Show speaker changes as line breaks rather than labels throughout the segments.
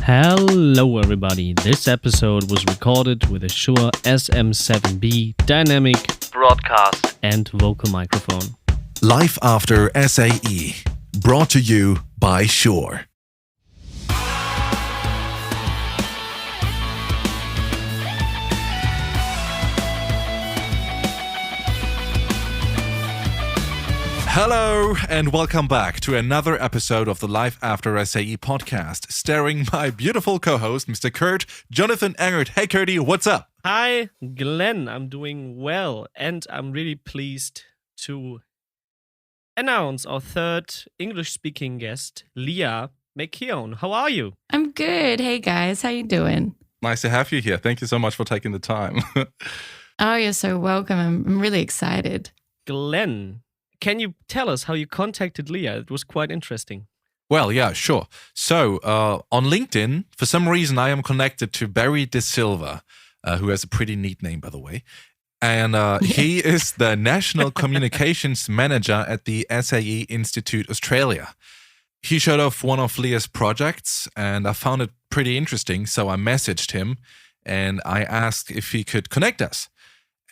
Hello everybody, this episode was recorded with a Shure SM7B dynamic broadcast and vocal microphone.
Life After SAE, brought to you by Shure. Hello and welcome back to another episode of the Life After SAE podcast, starring my beautiful co-host, Mr. Kurt Jonathan Engert. Hey Kurtie, what's up?
Hi Glen, I'm doing well and I'm really pleased to announce our third English-speaking guest, Leah McKeown. How are you?
I'm good. Hey guys, how you doing?
Nice to have you here. Thank you so much for taking the time.
Oh, you're so welcome. I'm really excited.
Glen, can you tell us how you contacted Leah? It was quite interesting.
Well, yeah, sure. So, on LinkedIn, for some reason, I am connected to Barry De Silva, who has a pretty neat name, by the way. And he is the National Communications Manager at the SAE Institute Australia. He showed off one of Leah's projects, and I found it pretty interesting. So I messaged him, and I asked if he could connect us.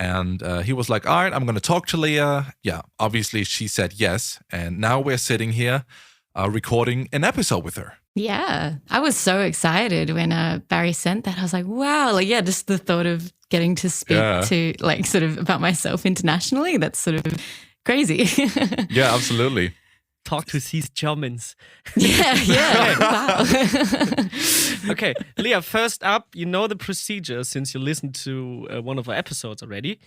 And he was like, all right, I'm going to talk to Leah. Yeah, obviously she said yes. And now we're sitting here recording an episode with her.
Yeah, I was so excited when Barry sent that. I was like, wow, just the thought of getting to speak to sort of about myself internationally, that's sort of crazy.
Yeah, absolutely.
Talk to these Germans.
Yeah. Wow.
Okay, Leah, first up, you know the procedure since you listened to one of our episodes already.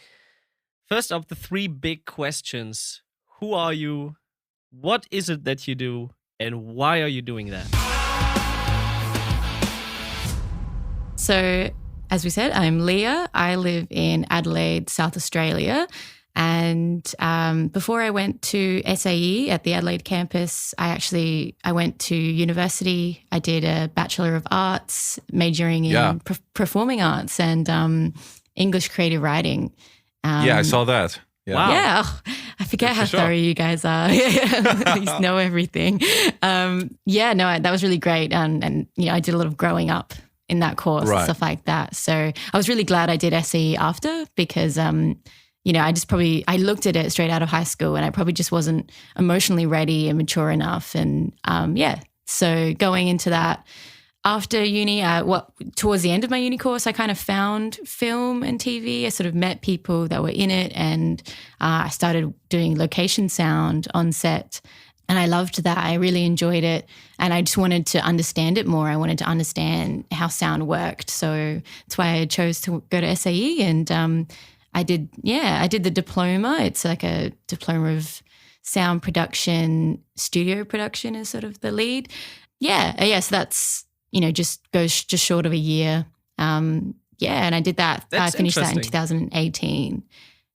First up, the three big questions. Who are you? What is it that you do? And why are you doing that?
So, as we said, I'm Leah. I live in Adelaide, South Australia. And before I went to SAE at the Adelaide campus, I went to university. I did a Bachelor of Arts, majoring in performing arts and English creative writing.
Yeah, I saw that. Yeah.
Wow.
Yeah, I forget how thorough you guys are. You know everything. That was really great. And I did a lot of growing up in that course and stuff like that. So I was really glad I did SAE after because I looked at it straight out of high school and I probably just wasn't emotionally ready and mature enough. And so going into that after uni, towards the end of my uni course, I kind of found film and TV. I sort of met people that were in it and I started doing location sound on set. And I loved that. I really enjoyed it. And I just wanted to understand it more. I wanted to understand how sound worked. So that's why I chose to go to SAE and I did the diploma. It's like a diploma of sound production, studio production is sort of the lead. So that's, just goes just short of a year. And I did that.
That's
I finished that in 2018.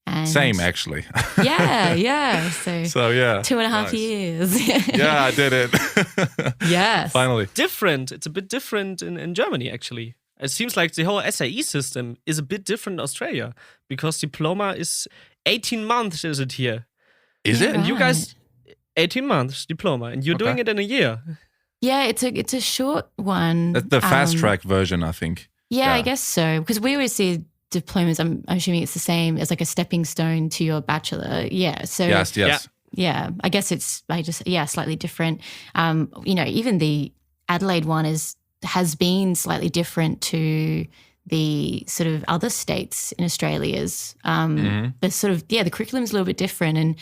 And
Same, actually.
Yeah. So 2.5 years.
Yeah, I did it.
Yes.
Finally.
Different. It's a bit different in Germany, actually. It seems like the whole SAE system is a bit different in Australia because diploma is 18 months, is it here?
Is it?
And you guys, 18 months diploma, and you're doing it in a year.
Yeah, it's a short one.
That's the fast track version, I think.
Yeah, I guess so. Because we always see diplomas, I'm assuming it's the same as like a stepping stone to your bachelor. Yeah. So
Yes.
Yeah, I guess it's slightly different. Even the Adelaide one has been slightly different to the sort of other states in Australia's. The sort of, the curriculum's a little bit different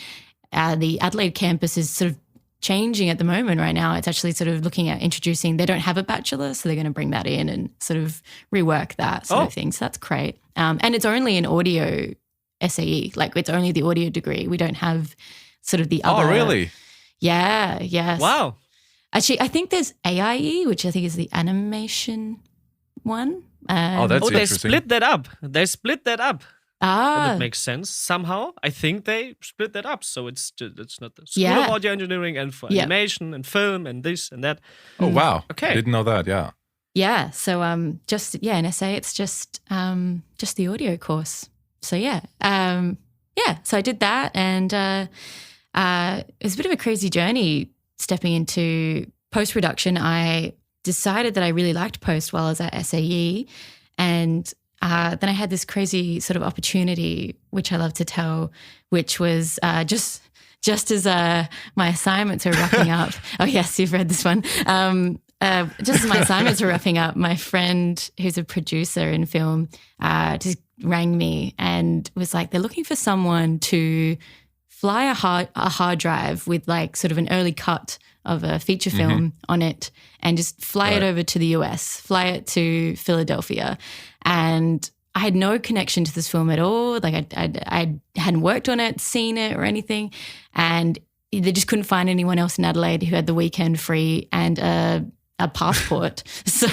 and the Adelaide campus is sort of changing at the moment right now. It's actually sort of looking at introducing, they don't have a bachelor, so they're going to bring that in and sort of rework that sort of thing. So that's great. And it's only an audio SAE, it's only the audio degree. We don't have sort of the other.
Oh, really?
Yeah, yes.
Wow.
Actually, I think there's AIE, which I think is the animation one.
That's
they
interesting.
split that up. And
Ah,
that makes sense somehow. I think they split that up. So it's not the School of Audio Engineering and for animation and film and this and that.
Oh, wow.
Okay.
I didn't know that, yeah.
yeah. So in SA, it's just the audio course. So so I did that, and it was a bit of a crazy journey stepping into post-production. I decided that I really liked post while I was at SAE. And then I had this crazy sort of opportunity, which I love to tell, which was just as my assignments were wrapping up. Oh, yes, you've read this one. Just as my assignments were wrapping up, my friend who's a producer in film just rang me and was like, they're looking for someone to fly a hard drive with like sort of an early cut of a feature film on it and just fly it over to the US, fly it to Philadelphia. And I had no connection to this film at all. Like I hadn't worked on it, seen it or anything. And they just couldn't find anyone else in Adelaide who had the weekend free and a passport. So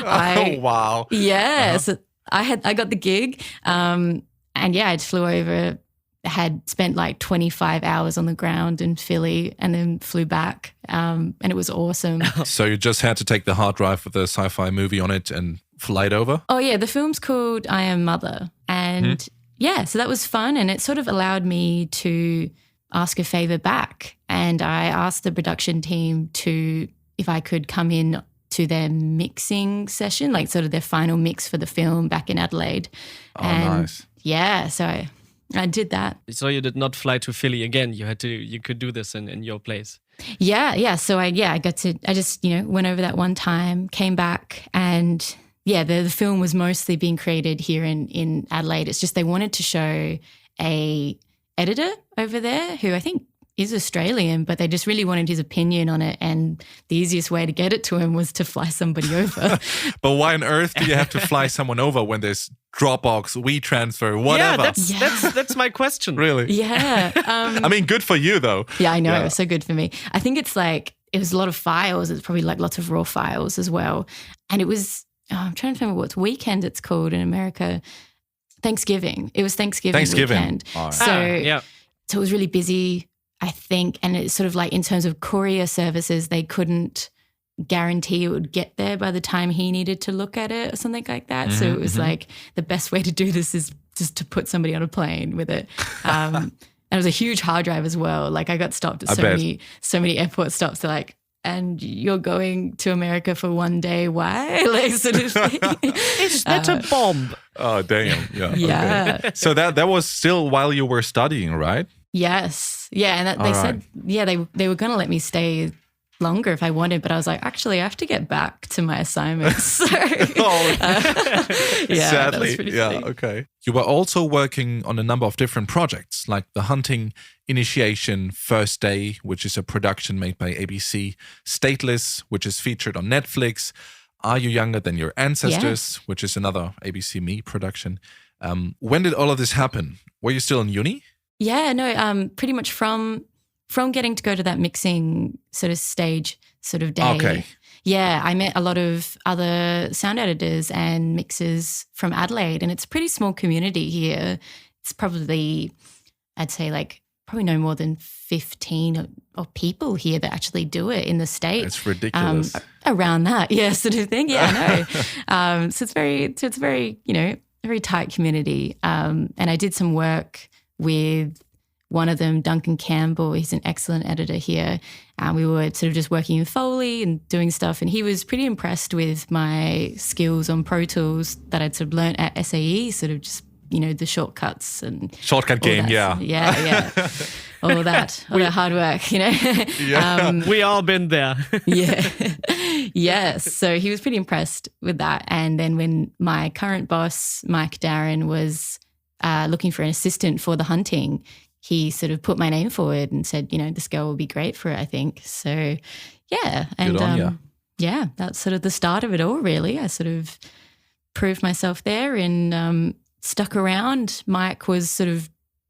wow.
Yeah. So I got the gig. And yeah, I just flew over, had spent like 25 hours on the ground in Philly and then flew back. And it was awesome.
So you just had to take the hard drive with the sci-fi movie on it and fly it over?
Oh yeah, the film's called I Am Mother. And yeah, so that was fun. And it sort of allowed me to ask a favor back. And I asked the production team if I could come in to their mixing session, like sort of their final mix for the film back in Adelaide.
Oh, nice.
Yeah, so I did that.
So you did not fly to Philly again. You could do this in your place.
Yeah. So I just, went over that one time, came back, and yeah, the film was mostly being created here in Adelaide. It's just they wanted to show a editor over there who I think is Australian, but they just really wanted his opinion on it. And the easiest way to get it to him was to fly somebody over.
But why on earth do you have to fly someone over when there's Dropbox, WeTransfer, whatever?
Yeah, that's my question.
Really?
Yeah.
I mean, good for you though.
Yeah, I know. Yeah. It was so good for me. I think it was a lot of files. It's probably like lots of raw files as well. And it was, I'm trying to remember what weekend it's called in America. Thanksgiving. It was Thanksgiving weekend.
Right.
So it was really busy, I think. And it's sort of like in terms of courier services, they couldn't guarantee it would get there by the time he needed to look at it or something like that. So it was like the best way to do this is just to put somebody on a plane with it. And it was a huge hard drive as well. Like I got stopped at so many airport stops. They're like, and you're going to America for one day. Why? Like sort of thing.
Is that a bomb?
Oh, damn. Yeah.
Yeah.
Okay. So that was still while you were studying, right?
Yes. Yeah. And they said, they were going to let me stay longer if I wanted, but I was like, actually, I have to get back to my assignments. So,
sadly. Funny. Okay. You were also working on a number of different projects, like the Hunting Initiation First Day, which is a production made by ABC, Stateless, which is featured on Netflix, Are You Younger Than Your Ancestors, which is another ABC Me production. When did all of this happen? Were you still in uni?
Yeah, no, pretty much from getting to go to that mixing sort of stage sort of day.
Okay.
Yeah, I met a lot of other sound editors and mixers from Adelaide, and it's a pretty small community here. It's probably, I'd say like probably no more than 15 of people here that actually do it in the state.
It's ridiculous.
Around that, yeah, sort of thing. Yeah, I know. So it's very, a very tight community. And I did some work with one of them, Duncan Campbell. He's an excellent editor here. We were sort of just working in Foley and doing stuff, and he was pretty impressed with my skills on Pro Tools that I'd sort of learnt at SAE, sort of just, the shortcuts and
shortcut game,
yeah. all that hard work,
Yeah.
We all been there.
Yes. So he was pretty impressed with that. And then when my current boss, Mike Darren, was looking for an assistant for the Hunting, he sort of put my name forward and said, this girl will be great for it, I think. So, yeah. And
good on ya.
Yeah, that's sort of the start of it all, really. I sort of proved myself there and stuck around. Mike was sort of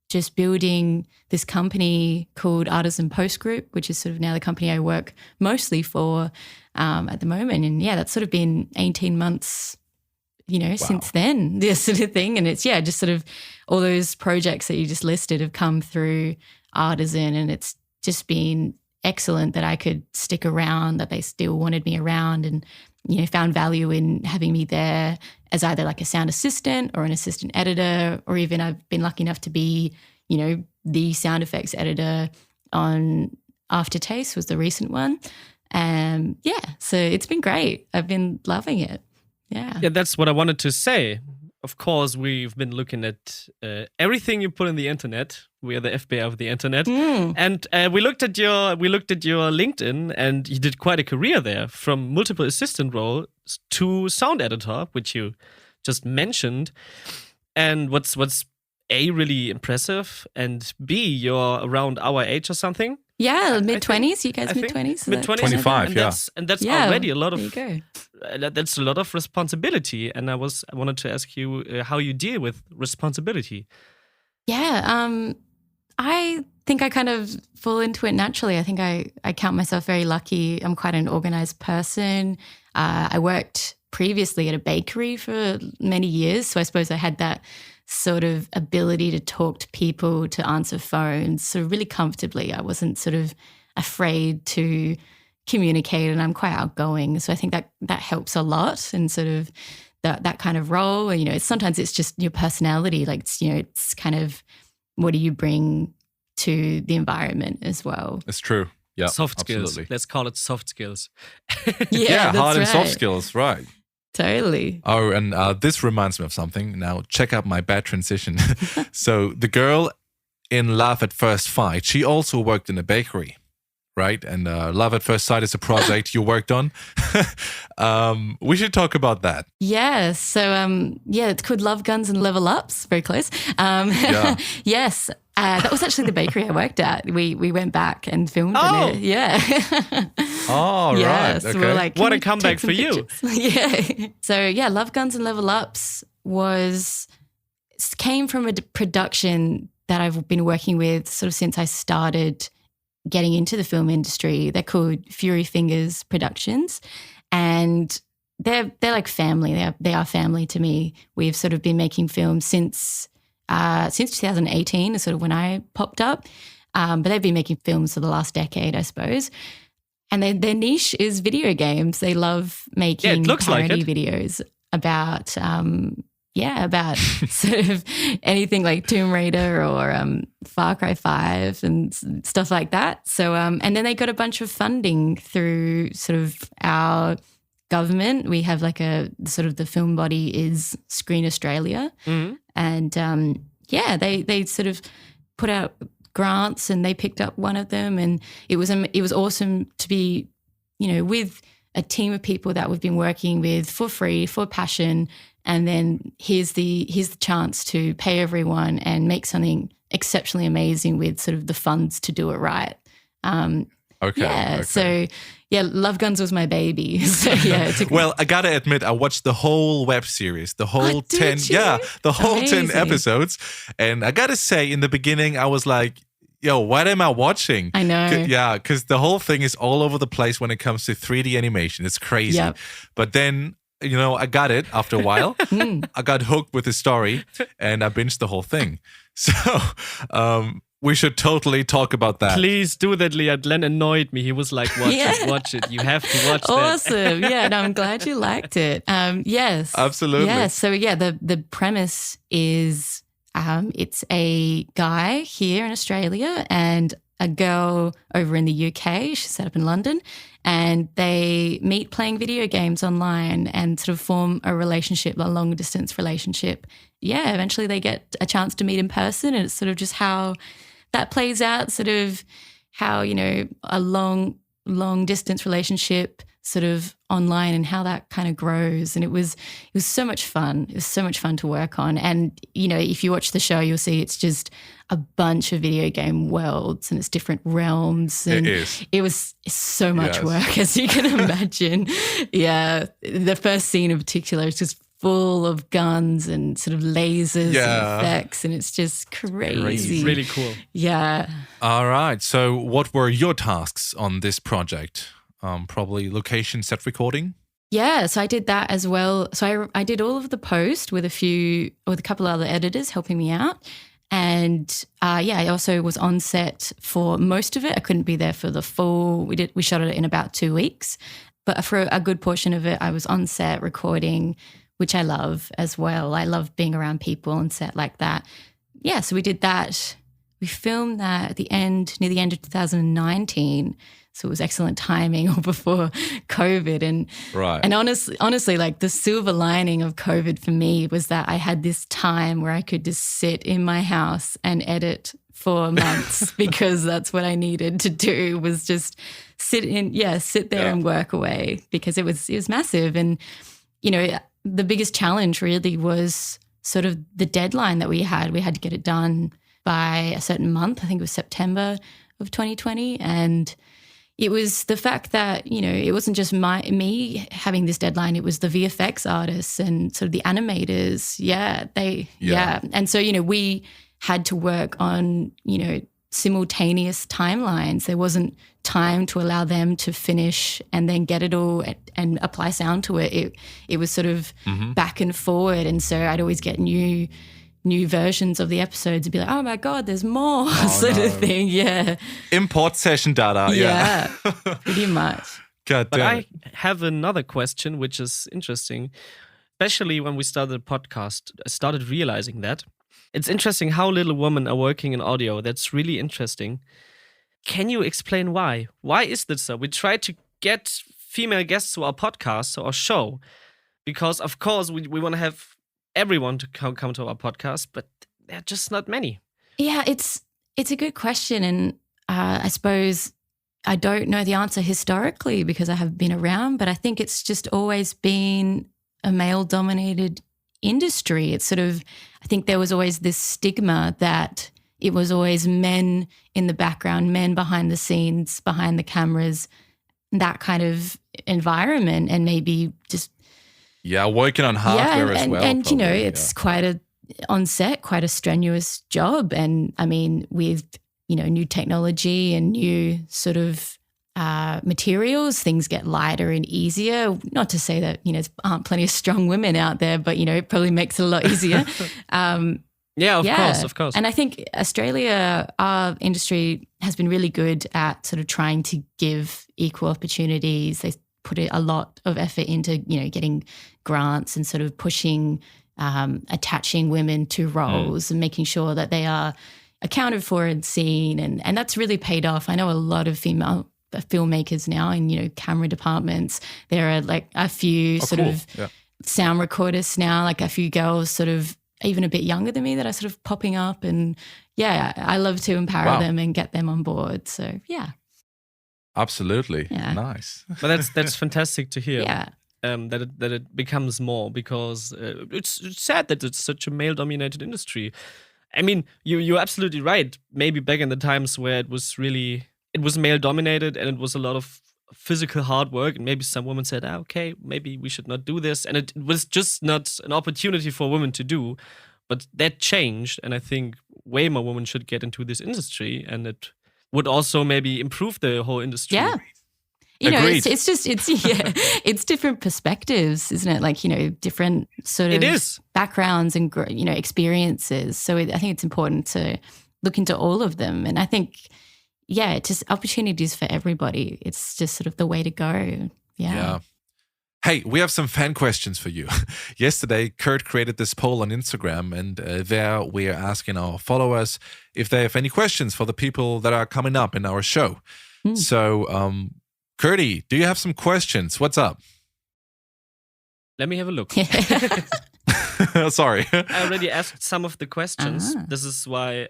just building this company called Artisan Post Group, which is sort of now the company I work mostly for at the moment. And yeah, that's sort of been 18 months since then, this sort of thing. And it's, just sort of all those projects that you just listed have come through Artisan, and it's just been excellent that I could stick around, that they still wanted me around and, found value in having me there as either like a sound assistant or an assistant editor, or even I've been lucky enough to be, the sound effects editor on Aftertaste was the recent one. So it's been great. I've been loving it. Yeah.
Yeah, that's what I wanted to say. Of course, we've been looking at everything you put on the internet. We are the FBI of the internet, and we looked at your LinkedIn, and you did quite a career there, from multiple assistant roles to sound editor, which you just mentioned. And what's A, really impressive, and B, you're around our age or something.
Yeah, mid-20s. You guys mid-20s?
Mid-20s.
25,
and that's already a lot of.
There you go.
That's a lot of responsibility, and I wanted to ask you how you deal with responsibility.
Yeah, I think I kind of fall into it naturally. I think I count myself very lucky. I'm quite an organized person. I worked previously at a bakery for many years, so I suppose I had that sort of ability to talk to people, to answer phones, so really comfortably. I wasn't sort of afraid to communicate, and I'm quite outgoing. So I think that helps a lot in sort of that kind of role. You know, sometimes it's just your personality, like, it's kind of what do you bring to the environment as well.
It's true. Yeah,
soft skills.
absolutely.
Let's call it soft skills.
Yeah,
hard and
that's
soft
right.
skills, right.
Totally.
Oh, and this reminds me of something. Now, check out my bad transition. So the girl in Love at First Fight, she also worked in a bakery, right? And Love at First Sight is a project you worked on. We should talk about that.
Yeah. So, it's called Love, Guns and Level Ups. Very close.
Yeah.
Yes. That was actually the bakery I worked at. We went back and filmed in it. Yeah.
Oh,
Yeah,
right.
so
Okay.
we're like,
What
can
a
we
comeback
take some
for you.
pictures? Yeah. So Love, Guns and Level Ups came from a production that I've been working with sort of since I started getting into the film industry. They're called Fury Fingers Productions, and they're like family. They are family to me. We've sort of been making films since 2018 is sort of when I popped up. But they've been making films for the last decade, I suppose. And their niche is video games. They love making parody videos about about sort of anything like Tomb Raider or Far Cry 5 and stuff like that. So and then they got a bunch of funding through sort of our government. We have like a sort of the film body is Screen Australia.
Mm-hmm.
And they sort of put out grants, and they picked up one of them, and it was awesome to be, with a team of people that we've been working with for free, for passion, and then here's the chance to pay everyone and make something exceptionally amazing with sort of the funds to do it right.
Okay.
So Love Guns was my baby. So it took
Well, I gotta admit, I watched the whole web series, the whole 10
Amazing.
episodes, and I gotta say, in the beginning, I was like, "Yo, what am I watching?"
I know.
Yeah, because the whole thing is all over the place when it comes to 3D animation. It's crazy.
Yep.
But then, I got it after a while. I got hooked with the story, and I binged the whole thing. So, we should totally talk about that.
Please do that, Leah. Glen annoyed me. He was like, watch it. You have to watch that.
Awesome. Yeah, no, I'm glad you liked it. Yes.
Absolutely.
Yeah, so the premise is it's a guy here in Australia and a girl over in the UK. She's set up in London, and they meet playing video games online and sort of form a relationship, a long distance relationship. Yeah, eventually they get a chance to meet in person, and it's sort of just how that plays out, sort of how, a long distance relationship sort of online and how that kind of grows. And it was so much fun. It was so much fun to work on. And, if you watch the show, you'll see it's just a bunch of video game worlds and it's different realms. And
It is.
It was so much
Yes.
work, as you can imagine. Yeah. The first scene in particular is just full of guns and sort of lasers and effects, and it's just crazy.
Really cool.
Yeah.
All right. So, what were your tasks on this project? Probably location set recording.
Yeah, so I did that as well. So I did all of the post with a couple of other editors helping me out. And I also was on set for most of it. I couldn't be there for the full. We shot it in about 2 weeks, but for a good portion of it, I was on set recording, which I love as well. I love being around people on set like that. Yeah, so we did that we filmed that near the end of 2019. So it was excellent timing or before COVID. And honestly, like the silver lining of COVID for me was that I had this time where I could just sit in my house and edit for months because that's what I needed to do, was just sit there and work away, because it was massive. And, you know, the biggest challenge really was sort of the deadline that we had. We had to get it done by a certain month. I think it was September of 2020. And it was the fact that, you know, it wasn't just me having this deadline. It was the VFX artists and sort of the animators. And so, you know, we had to work on, you know, simultaneous timelines. There wasn't time to allow them to finish and then get it all and apply sound to it. It was sort of back and forward. And so I'd always get new versions of the episodes and be like, oh my God, there's more of thing. Yeah.
Import session data.
Yeah. Pretty much.
God damn.
But I have another question, which is interesting, especially when we started the podcast. I started realizing that it's interesting how little women are working in audio. That's really interesting. Can you explain why? Why is that so? We try to get female guests to our podcast, to our show, because of course we want to have everyone to come to our podcast, but there are just not many.
Yeah, it's a good question. And I suppose I don't know the answer historically because I haven't been around, but I think it's just always been a male-dominated industry. It's sort of, I think there was always this stigma that it was always men in the background, men behind the scenes, behind the cameras, that kind of environment, and maybe just
working on hardware as well.
And, you know, it's quite a strenuous job. And I mean, with, you know, new technology and new sort of materials, things get lighter and easier. Not to say that, you know, there aren't plenty of strong women out there, but, you know, it probably makes it a lot easier.
Of course.
And I think Australia, our industry has been really good at sort of trying to give equal opportunities. They put a lot of effort into, you know, getting grants and sort of pushing, attaching women to roles and making sure that they are accounted for and seen. And that's really paid off. I know a lot of female filmmakers now in, you know, camera departments. There are like a few sound recordists now, like a few girls sort of even a bit younger than me that are sort of popping up. And I love to empower them and get them on board. So
absolutely.
Yeah.
Nice.
But that's fantastic to hear.
Yeah.
That it becomes more, because it's sad that it's such a male-dominated industry. I mean, you're absolutely right. Maybe back in the times where it was male-dominated and it was a lot of physical hard work, and maybe some women said, okay, maybe we should not do this, and it was just not an opportunity for women to do. But that changed, and I think way more women should get into this industry, and it would also maybe improve the whole industry.
Yeah. You know, it's different perspectives, isn't it? Like, you know, different sort of backgrounds and, you know, experiences. So I think it's important to look into all of them. And I think, just opportunities for everybody. It's just sort of the way to go. Yeah.
Hey, we have some fan questions for you. Yesterday, Kurt created this poll on Instagram, and there we are asking our followers if they have any questions for the people that are coming up in our show. So, Curdy, do you have some questions? What's up?
Let me have a look.
Sorry.
I already asked some of the questions. This is why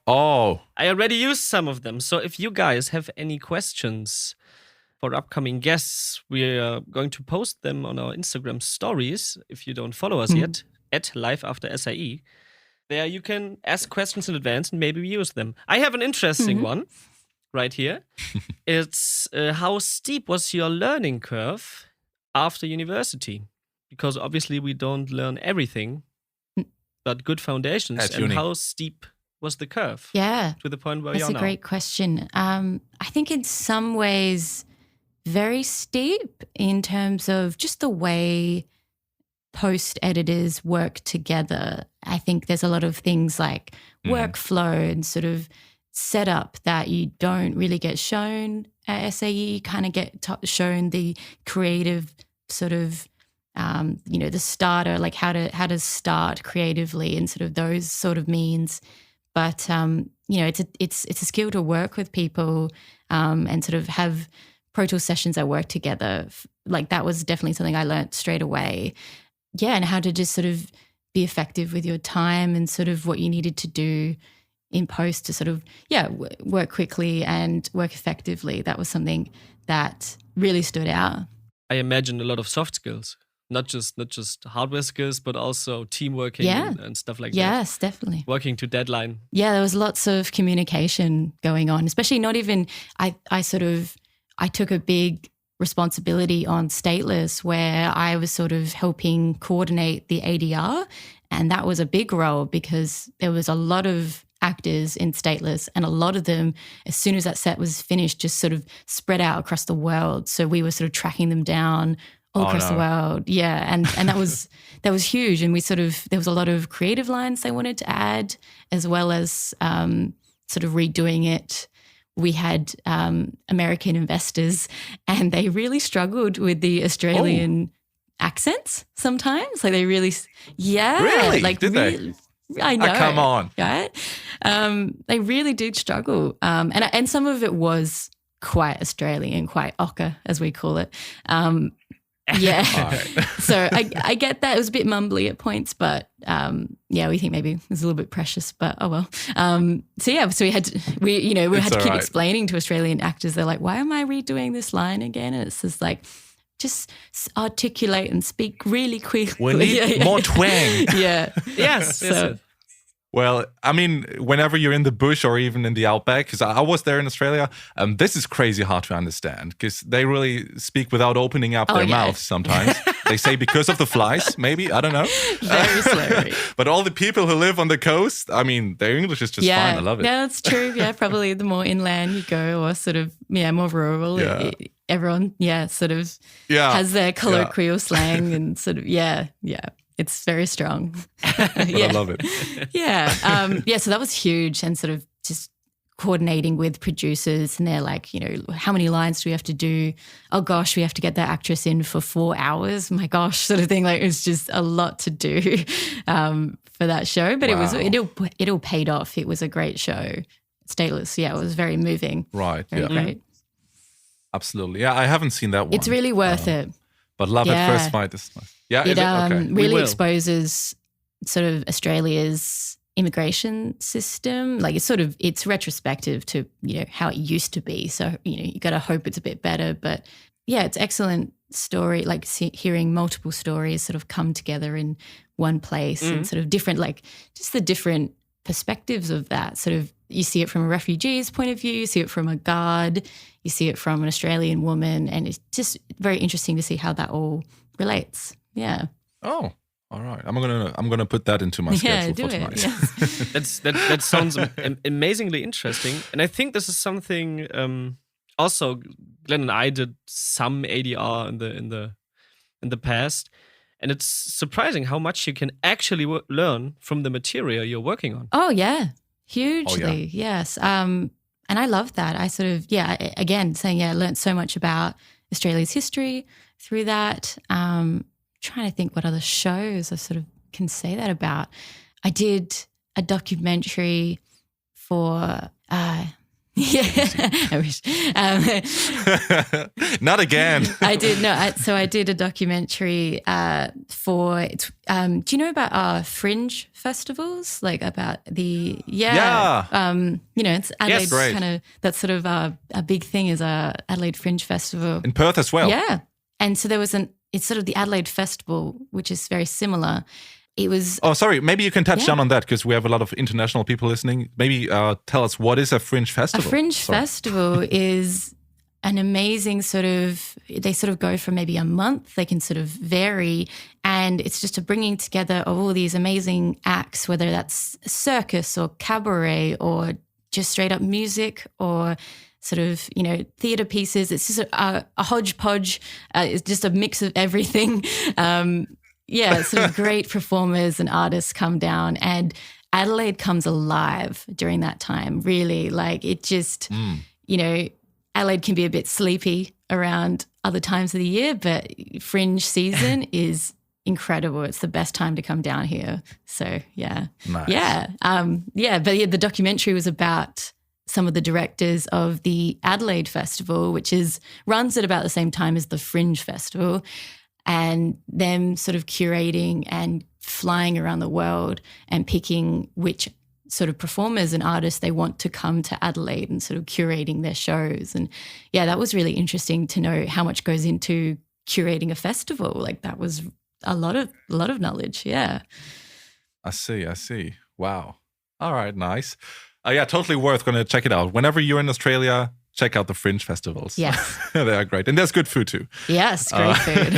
I already used some of them. So if you guys have any questions for upcoming guests, we are going to post them on our Instagram stories. If you don't follow us yet, at Live After SAE. There you can ask questions in advance and maybe we use them. I have an interesting one right here. It's how steep was your learning curve after university? Because obviously we don't learn everything, but good foundations. And how steep was the curve?
Yeah.
To the point where you're now?
That's a great question. I think in some ways very steep in terms of just the way post-editors work together. I think there's a lot of things like workflow and sort of setup that you don't really get shown at SAE. You kind of get shown the creative sort of, the starter, like how to start creatively and sort of those sort of means. But it's a skill to work with people and sort of have Pro Tools sessions that work together. Like that was definitely something I learned straight away. Yeah, and how to just sort of be effective with your time and sort of what you needed to do in post to sort of, work quickly and work effectively. That was something that really stood out.
I imagine a lot of soft skills, not just hardware skills, but also teamworking and stuff like that.
Yes, definitely.
Working to deadline.
Yeah, there was lots of communication going on, especially not even, I took a big responsibility on Stateless where I was sort of helping coordinate the ADR, and that was a big role because there was a lot of actors in Stateless, and a lot of them, as soon as that set was finished, just sort of spread out across the world. So we were sort of tracking them down all across the world. Yeah. And that was huge. And there was a lot of creative lines they wanted to add, as well as sort of redoing it. We had American investors, and they really struggled with the Australian accents sometimes. Like they really,
Really?
Like
Did
really,
they?
I know.
Come on.
Right? They really did struggle. And some of it was quite Australian, quite ochre, as we call it. Yeah. So I get that. It was a bit mumbly at points, but we think maybe it was a little bit precious, but oh well. So we had to keep explaining to Australian actors. They're like, why am I redoing this line again? And it's just like, just articulate and speak really quickly.
We need more twang.
Yeah.
Yes.
Well, I mean, whenever you're in the bush or even in the outback, because I was there in Australia, this is crazy hard to understand because they really speak without opening up their mouths sometimes. They say because of the flies, maybe, I don't know.
Very slowly.
But all the people who live on the coast, I mean, their English is just fine. I love it.
Yeah, that's true. Yeah, probably the more inland you go or sort of, more rural, everyone, sort of has their colloquial slang and sort of, it's very strong.
I love it.
Yeah. So that was huge, and sort of just coordinating with producers, and they're like, how many lines do we have to do? Oh gosh, we have to get that actress in for 4 hours. My gosh, sort of thing. Like it's just a lot to do for that show, but it all paid off. It was a great show. Stateless. Yeah, it was very moving.
Right.
Very great.
Absolutely. Yeah, I haven't seen that one.
It's really worth it.
But Love at First Sight is nice. Yeah,
it
okay.
really exposes sort of Australia's immigration system. Like it's retrospective to, how it used to be. So, you got to hope it's a bit better. But yeah, it's excellent story, like hearing multiple stories sort of come together in one place and sort of different, like just the different perspectives of that. Sort of you see it from a refugee's point of view, you see it from a guard, you see it from an Australian woman, and it's just very interesting to see how that all relates. Yeah.
Oh, all right. I'm gonna put that into my schedule for tonight.
Yes. that sounds amazingly interesting, and I think this is something. Also, Glen and I did some ADR in the past, and it's surprising how much you can actually learn from the material you're working on.
Oh yeah, hugely. Yes. And I love that. I sort of again saying I learned so much about Australia's history through that. Trying to think what other shows I sort of can say that about. I did a documentary for I wish.
Not again.
I did I did a documentary for. Do you know about fringe festivals? Like about the it's Adelaide kind of that's sort of a big thing is Adelaide Fringe Festival
in Perth as well.
Yeah, and so there was it's sort of the Adelaide Festival, which is very similar. It was.
Oh, sorry. Maybe you can touch down on that because we have a lot of international people listening. Maybe tell us, what is a fringe festival?
A fringe festival is an amazing sort of. They sort of go for maybe a month. They can sort of vary, and it's just a bringing together of all these amazing acts, whether that's circus or cabaret or just straight up music or sort of, theatre pieces. It's just a hodgepodge. It's just a mix of everything. Sort of great performers and artists come down, and Adelaide comes alive during that time, really. Like it just, Adelaide can be a bit sleepy around other times of the year, but fringe season is incredible. It's the best time to come down here. So yeah.
Nice.
Yeah. The documentary was about some of the directors of the Adelaide Festival, which runs at about the same time as the Fringe Festival, and them sort of curating and flying around the world and picking which sort of performers and artists they want to come to Adelaide and sort of curating their shows. And yeah, that was really interesting to know how much goes into curating a festival. Like that was a lot of knowledge. Yeah.
I see. Wow. All right. Nice. Yeah, totally worth going to check it out. Whenever you're in Australia, check out the Fringe festivals.
Yes.
They are great. And there's good food too.
Yes, great food.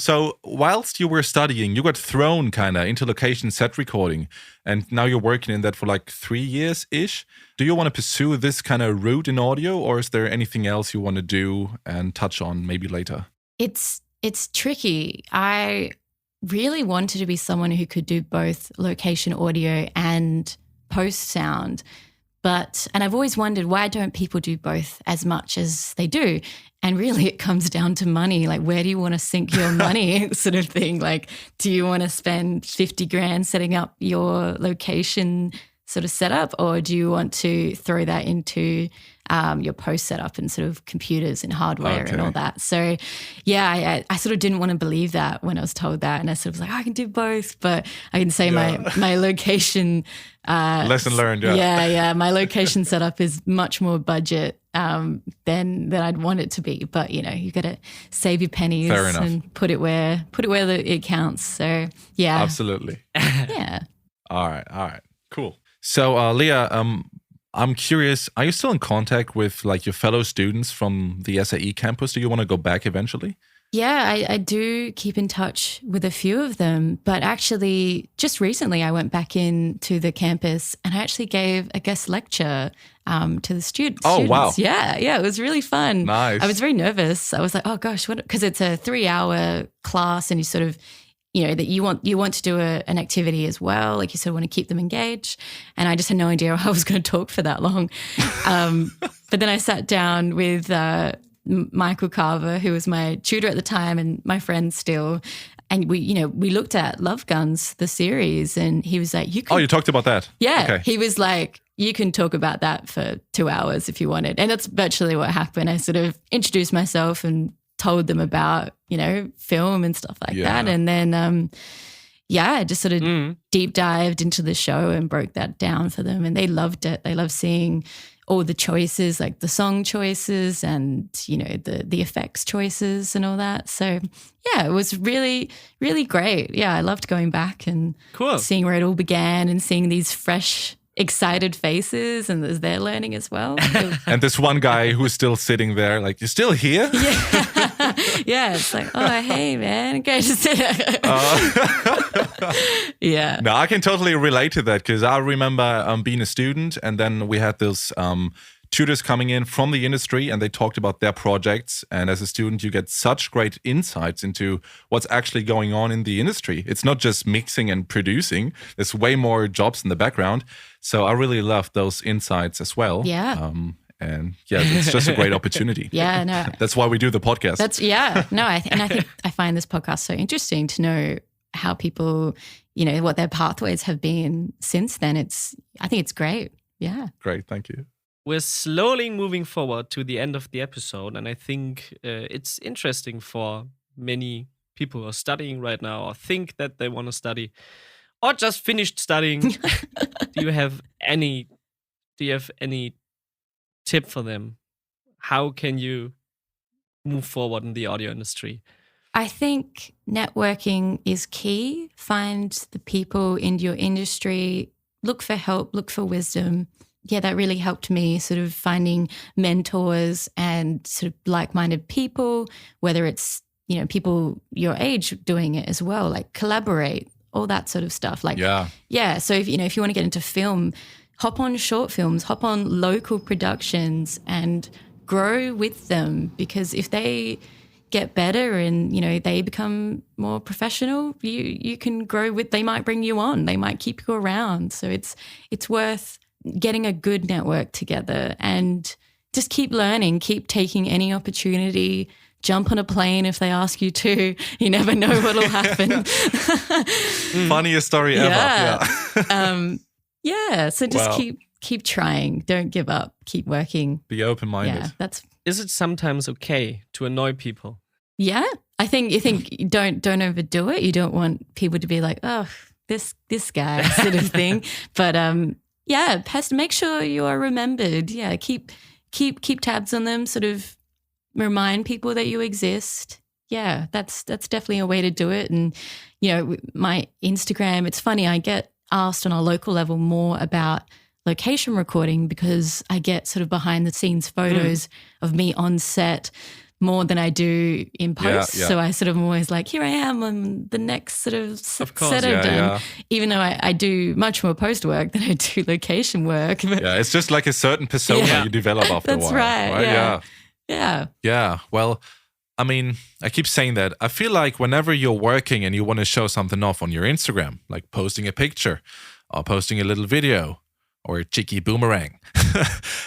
So whilst you were studying, you got thrown kind of into location set recording. And now you're working in that for like 3 years-ish. Do you want to pursue this kind of route in audio, or is there anything else you want to do and touch on maybe later?
It's tricky. I really wanted to be someone who could do both location audio and post sound. And I've always wondered, why don't people do both as much as they do? And really it comes down to money. Like, where do you want to sink your money sort of thing? Like, do you want to spend 50 grand setting up your location sort of setup, or do you want to throw that into your post setup and sort of computers and hardware and all that? So yeah, I sort of didn't want to believe that when I was told that. And I sort of was like, I can do both, but I can say my location.
Lesson learned, yeah.
Yeah. My location setup is much more budget than I'd want it to be. But, you got to save your pennies and put it where it counts. So yeah.
Absolutely.
Yeah.
All right. Cool. So Leah, I'm curious, are you still in contact with like your fellow students from the SAE campus? Do you want to go back eventually?
Yeah, I do keep in touch with a few of them, but actually just recently I went back into the campus and I actually gave a guest lecture to the students.
Oh, wow.
Yeah, it was really fun.
Nice.
I was very nervous. I was like, oh gosh, because it's a 3-hour class and you sort of, that you want to do an activity as well. Like you sort of want to keep them engaged. And I just had no idea I was going to talk for that long. But then I sat down with Michael Carver, who was my tutor at the time and my friend still. And we looked at Love Guns, the series, and he was like,
Oh, you talked about that?
Yeah.
Okay.
He was like, you can talk about that for 2 hours if you wanted. And that's virtually what happened. I sort of introduced myself and told them about, film and stuff like that. And then, I just sort of deep dived into the show and broke that down for them. And they loved it. They loved seeing all the choices, like the song choices and, the effects choices and all that. So, yeah, it was really, really great. Yeah, I loved going back and seeing where it all began and seeing these fresh, excited faces, and they're learning as well.
And this one guy who's still sitting there, like, you're still here?
Yeah, it's like, oh, hey, man, go to sit. Yeah.
No, I can totally relate to that because I remember being a student, and then we had those tutors coming in from the industry, and they talked about their projects. And as a student, you get such great insights into what's actually going on in the industry. It's not just mixing and producing. There's way more jobs in the background. So I really love those insights as well.
Yeah.
And yeah, it's just a great opportunity.
Yeah, no.
That's why we do the podcast.
I think I find this podcast so interesting to know how people, what their pathways have been since then. I think it's great. Yeah.
Great. Thank you.
We're slowly moving forward to the end of the episode, and I think it's interesting for many people who are studying right now or think that they want to study or just finished studying. Do you have any tip for them? How can you move forward in the audio industry?
I think networking is key. Find the people in your industry, look for help, look for wisdom. Yeah, that really helped me, sort of finding mentors and sort of like-minded people, whether it's, people your age doing it as well, like collaborate, all that sort of stuff. Like, yeah. So if you want to get into film, hop on short films, hop on local productions and grow with them, because if they get better and, they become more professional, you can grow with, they might bring you on, they might keep you around. So it's worth getting a good network together and just keep learning, keep taking any opportunity jump on a plane if they ask you to. You never know what'll happen.
Funniest story ever.
Yeah. So just keep trying. Don't give up. Keep working.
Be open-minded.
Yeah,
Is it sometimes okay to annoy people?
Yeah, I think don't overdo it. You don't want people to be like, oh, this guy sort of thing. But make sure you are remembered. Yeah, keep tabs on them. Sort of remind people that you exist. Yeah, that's definitely a way to do it. And my Instagram. It's funny. I get asked on a local level more about location recording because I get sort of behind the scenes photos of me on set more than I do in post. So I sort of am always like, here I am on the next sort of set I've done, even though I do much more post work than I do location work. But
it's just like a certain persona you develop after a while.
That's right?
Yeah. Well, I mean, I keep saying that. I feel like whenever you're working and you want to show something off on your Instagram, like posting a picture or posting a little video, or a cheeky boomerang.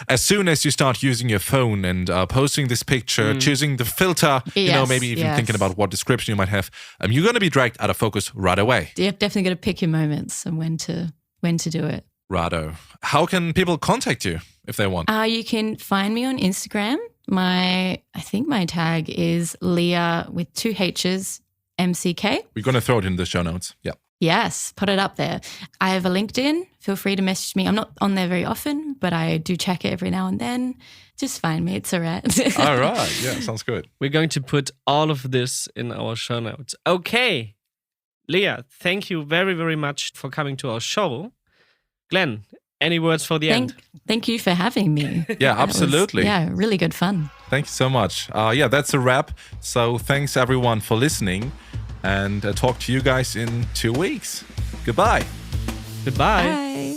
As soon as you start using your phone and posting this picture, choosing the filter, maybe even thinking about what description you might have, you're going to be dragged out of focus right away.
You definitely got to pick your moments and when to do it.
Righto. How can people contact you if they want?
You can find me on Instagram. I think my tag is Leah with 2 H's, MCK.
We're going to throw it in the show notes. Yeah.
Yes, put it up there. I have a LinkedIn. Feel free to message me. I'm not on there very often, but I do check it every now and then. Just find me. It's all right.
All right. Yeah, sounds good.
We're going to put all of this in our show notes. Okay. Leah, thank you very, very much for coming to our show. Glen, any words for the end?
Thank you for having me.
Yeah, absolutely.
Really good fun.
Thank you so much. That's a wrap. So thanks everyone for listening. And talk to you guys in 2 weeks. Goodbye.
Goodbye.
Bye.